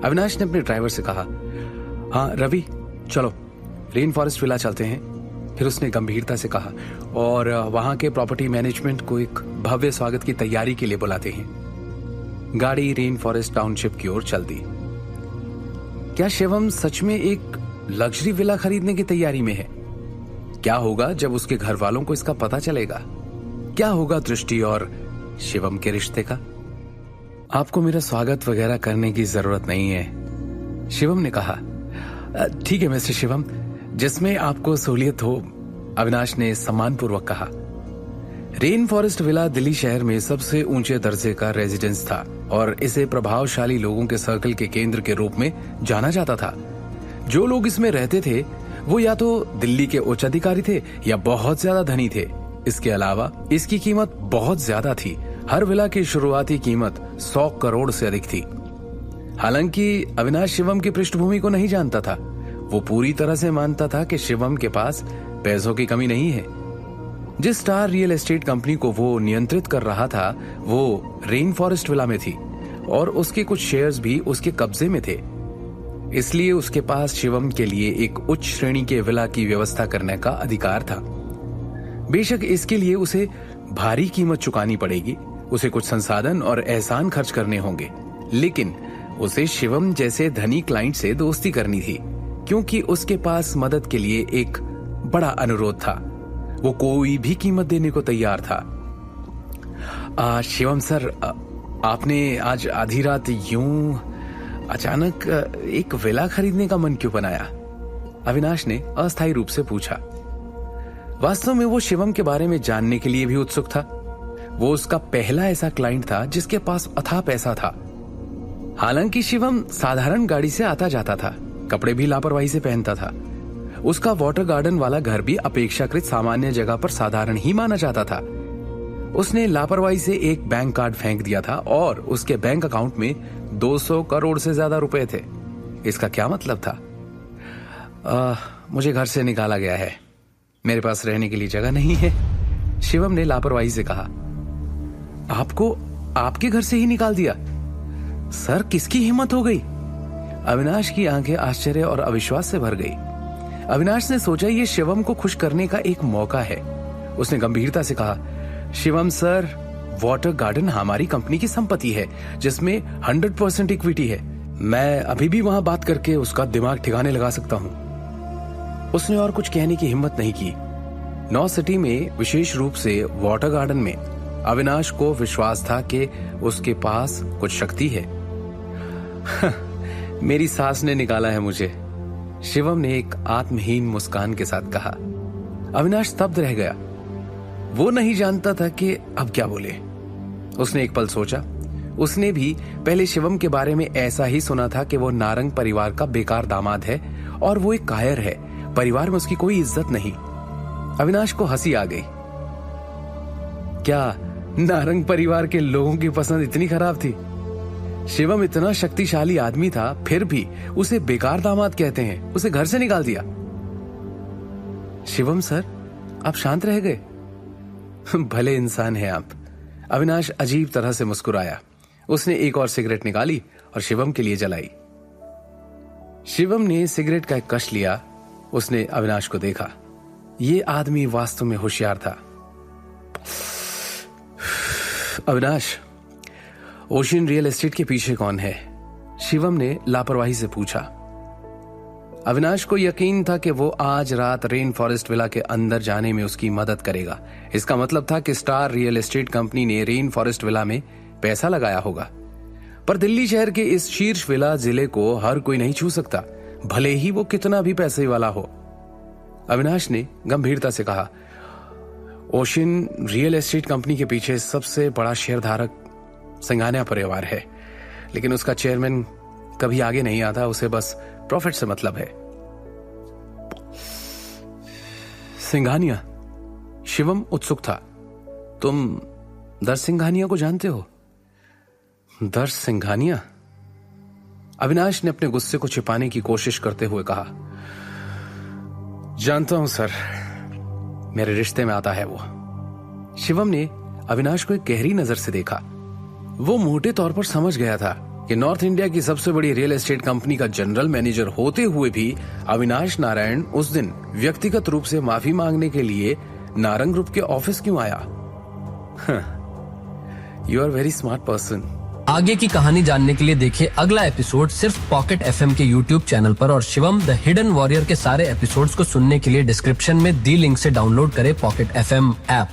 अविनाश ने अपने ड्राइवर से कहा, हाँ रवि, चलो रेन फॉरेस्ट विला चलते हैं। फिर उसने गंभीरता से कहा, और वहां के प्रॉपर्टी मैनेजमेंट को एक भव्य स्वागत की तैयारी के लिए बुलाते हैं। गाड़ी रेन फॉरेस्ट टाउनशिप की ओर चल दी। क्या शिवम सच में एक लग्जरी विला खरीदने की तैयारी में है? क्या होगा जब उसके घर वालों को इसका पता चलेगा? क्या होगा दृष्टि और शिवम के रिश्ते का? आपको मेरा स्वागत वगैरह करने की जरूरत नहीं है, शिवम ने कहा। ठीक है मिस्टर शिवम, जिसमें आपको सहूलियत हो, अविनाश ने सम्मानपूर्वक कहा। रेन फॉरेस्ट विला दिल्ली शहर में सबसे ऊंचे दर्जे का रेजिडेंस था और इसे प्रभावशाली लोगों के सर्कल के केंद्र के रूप में जाना जाता था। जो लोग इसमें रहते थे वो या तो दिल्ली के उच्च अधिकारी थे या बहुत ज्यादा धनी थे। इसके अलावा इसकी कीमत बहुत ज्यादा थी। हर विला की शुरुआती कीमत 100 करोड़ से अधिक थी। हालांकि अविनाश शिवम की पृष्ठभूमि को नहीं जानता था। वो पूरी तरह से मानता था कि शिवम के पास पैसों की कमी नहीं है। जिस स्टार रियल एस्टेट कंपनी को वो नियंत्रित कर रहा था वो रेन फॉरेस्ट विला में थी और उसके कुछ शेयर्स भी उसके कब्जे में थे। इसलिए उसके पास शिवम के लिए एक उच्च श्रेणी के विला की व्यवस्था करने का अधिकार था। बेशक इसके लिए उसे भारी कीमत चुकानी पड़ेगी, उसे कुछ संसाधन और एहसान खर्च करने होंगे, लेकिन उसे शिवम जैसे धनी क्लाइंट से दोस्ती करनी थी क्योंकि उसके पास मदद के लिए एक बड़ा अनुरोध था। वो कोई भी कीमत देने को तैयार था। शिवम सर, आपने आज आधी रात यूं अचानक एक विला खरीदने का मन क्यों बनाया? अविनाश ने अस्थायी रूप से पूछा। वास्तव में वो शिवम के बारे में जानने के लिए भी उत्सुक था। वो उसका पहला ऐसा क्लाइंट था जिसके पास अथाह पैसा था। हालांकि शिवम साधारण गाड़ी से आता जाता था, कपड़े भी लापरवाही से पहनता था। उसका वाटर गार्डन वाला घर भी अपेक्षाकृत सामान्य जगह पर साधारण ही माना जाता था। उसने लापरवाही से एक बैंक कार्ड फेंक दिया था और उसके बैंक अकाउंट में 200 करोड़ से ज्यादा रुपए थे। इसका क्या मतलब था? मुझे घर से निकाला गया है, मेरे पास रहने के लिए जगह नहीं है, शिवम ने लापरवाही से कहा। आपको आपके घर से ही निकाल दिया? सर, किसकी हिम्मत हो गई? अविनाश की आंखें आश्चर्य और अविश्वास से भर गई। अविनाश ने सोचा ये शिवम को खुश करने का एक मौका है। उसने गंभीरता से कहा, शिवम सर, वाटर गार्डन हमारी कंपनी की संपत्ति है जिसमें 100% इक्विटी है। मैं अभी भी वहां बात करके उसका दिमाग ठिकाने लगा सकता हूं। उसने और कुछ कहने की हिम्मत नहीं की। नौ सिटी में, विशेष रूप से वाटर गार्डन में, अविनाश को विश्वास था कि उसके पास कुछ शक्ति है। मेरी सास ने निकाला है मुझे, शिवम ने एक आत्महीन मुस्कान के साथ कहा। अविनाश स्तब्ध रह गया। वो नहीं जानता था कि अब क्या बोले। उसने एक पल सोचा। उसने भी पहले शिवम के बारे में ऐसा ही सुना था कि वो नारंग परिवार का बेकार दामाद है और वो एक कायर है, परिवार में उसकी कोई इज्जत नहीं। अविनाश को हंसी आ गई। क्या नारंग परिवार के लोगों की पसंद इतनी खराब थी? शिवम इतना शक्तिशाली आदमी था, फिर भी उसे बेकार दामाद कहते हैं। उसे घर से निकाल दिया। शिवम सर, आप शांत रह गए। भले इंसान हैं आप। अविनाश अजीब तरह से मुस्कुराया। उसने एक और सिगरेट निकाली और शिवम के लिए जलाई। शिवम ने सिगरेट का एक कश लिया। उसने अविनाश को देखा। ये आदमी वास्तव में होशियार था। अविनाश, ओशियन रियल एस्टेट के पीछे कौन है? शिवम ने लापरवाही से पूछा। अविनाश को यकीन था कि वो आज रात रेन फॉरेस्ट विला के अंदर जाने में उसकी मदद करेगा। इसका मतलब था कि स्टार रियल एस्टेट कंपनी ने रेन फॉरेस्ट विला में पैसा लगाया होगा। पर दिल्ली शहर के इस शीर्ष विला जिले को हर कोई नहीं छू सकता, भले ही वो कितना भी पैसे वाला हो। अविनाश ने गंभीरता से कहा, ओशियन रियल एस्टेट कंपनी के पीछे सबसे बड़ा शेयरधारक सिंघानिया परिवार है, लेकिन उसका चेयरमैन कभी आगे नहीं आता। उसे बस प्रॉफिट से मतलब है। सिंघानिया? शिवम उत्सुक था। तुम दर्श सिंघानिया को जानते हो? दर्श सिंघानिया? अविनाश ने अपने गुस्से को छिपाने की कोशिश करते हुए कहा, जानता हूं सर, मेरे रिश्ते में आता है वो। शिवम ने अविनाश को एक गहरी नजर से देखा। वो मोटे तौर पर समझ गया था कि नॉर्थ इंडिया की सबसे बड़ी रियल एस्टेट कंपनी का जनरल मैनेजर होते हुए भी अविनाश नारायण उस दिन व्यक्तिगत रूप से माफी मांगने के लिए नारंग ग्रुप के ऑफिस क्यों आया? You are very smart person. आगे की कहानी जानने के लिए देखिए अगला एपिसोड सिर्फ पॉकेट एफएम के यूट्यूब चैनल पर, और शिवम द हिडन वॉरियर के सारे एपिसोड्स को सुनने के लिए डिस्क्रिप्शन में दी लिंक से डाउनलोड करें पॉकेट एफएम ऐप।